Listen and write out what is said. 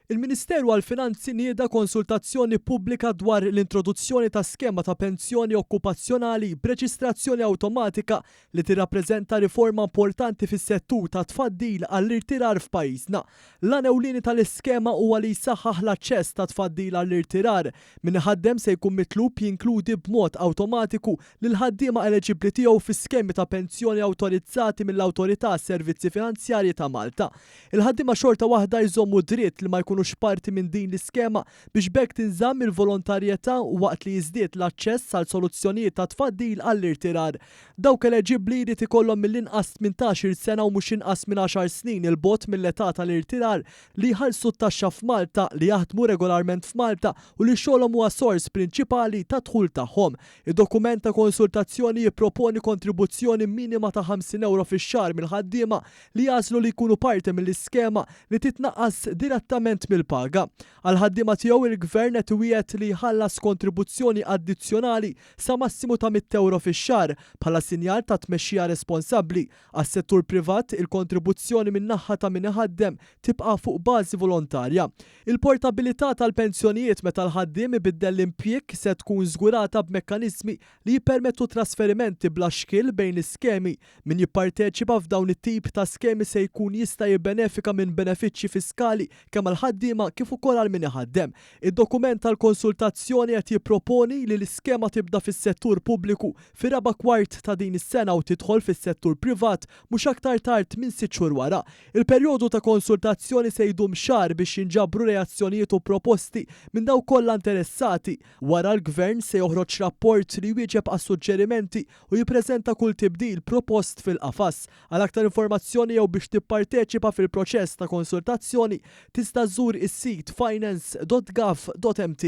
Il-Ministeru għall-Finanzi nieda konsultazzjoni pubblika dwar l-introduzzjoni ta' skema ta' pensjoni okkupazzjonali b'reġistrazzjoni awtomatika li tirrappreżenta riforma importanti fis-settur ta' tfaddil għall-irtirar f'pajjiżna. L-għan ewlieni tal-iskema huwa li jsaħħaħ l-aċċess ta' tfaddil għall-irtirar min ħaddem se jkun mitlub jinkludi b'mod awtomatiku lil ħaddiema eliġibbli tiegħu fi-skemi ta' pensjoni awtorizzati mill-Awtorità Servizzi Finanzjarji ta' Malta. Il-ħaddiema xorta waħda jżommu dritt li ma jkunux parti minn din l-iskema biex bekk tinżamm il-volontarjetà waqt li jiżdied l-aċċess għal soluzzjonijiet ta' tfaddil għall-irtirar. Dawk eliġibbli jrid ikollhom mill-inqas 18 sena u mhux inqas minn 10 snin il-bogħod mill-età tal-irtirar li jħallsu t-taxxa f'Malta, li jaħdmu regolarment f'Malta u li xogħolhom huwa sors prinċipali ta' dħul tagħhom. Id-dokument ta' konsultazzjoni jipproponi kontribuzzjoni minima ta' 50 euro fix-xahar mill-ħaddiema li jażlu li jkunu parti mill-iskema li titnaqqas direttament mill-paga. Għal-ħaddiema tiegħu il-Gvern qed iwiegħed li jħallas kontribuzzjoni addizzjonali sa massimu ta' 100 euro fix-xahar bħala sinjal ta' tmexxija responsabbli. Għas-settur privat il-kontribuzzjoni min-naħa ta' min iħaddem tibqa' fuq bażi volontarja. Il-portabilità tal-pensjonijiet meta l-ħaddiem ibiddel l-impjieg se tkun żgurata b'mekkaniżmi li jippermettu trasferimenti bla xkil bejn l-iskemi. Min jipparteċipa f'dawn it-tip ta' skemi se jkun jista' jibbenefika minn benefiċċji fiskali kemm għall-ħaddiema kif ukoll għal min iħaddem. Id-dokument tal-konsultazzjoni qed jipproponi li l-iskema tibda fis-settur pubbliku fir-raba' kwart ta' din is-sena u tidħol fis-settur privat mhux aktar tard minn 6 xhur wara. Il-perjodu ta' konsultazzjoni se jdum xahar biex jinġabru reazzjonijiet u proposti minn dawk kollha interessati. Wara l-Gvern se joħroġ rapport li jwieġeb għas-suġġerimenti u jippreżenta kull tibdil propost fil-qafas. Għal aktar informazzjoni jew biex tipparteċipa fil-proċess ta' konsultazzjoni tista' żżur is-sit finance.gov.mt.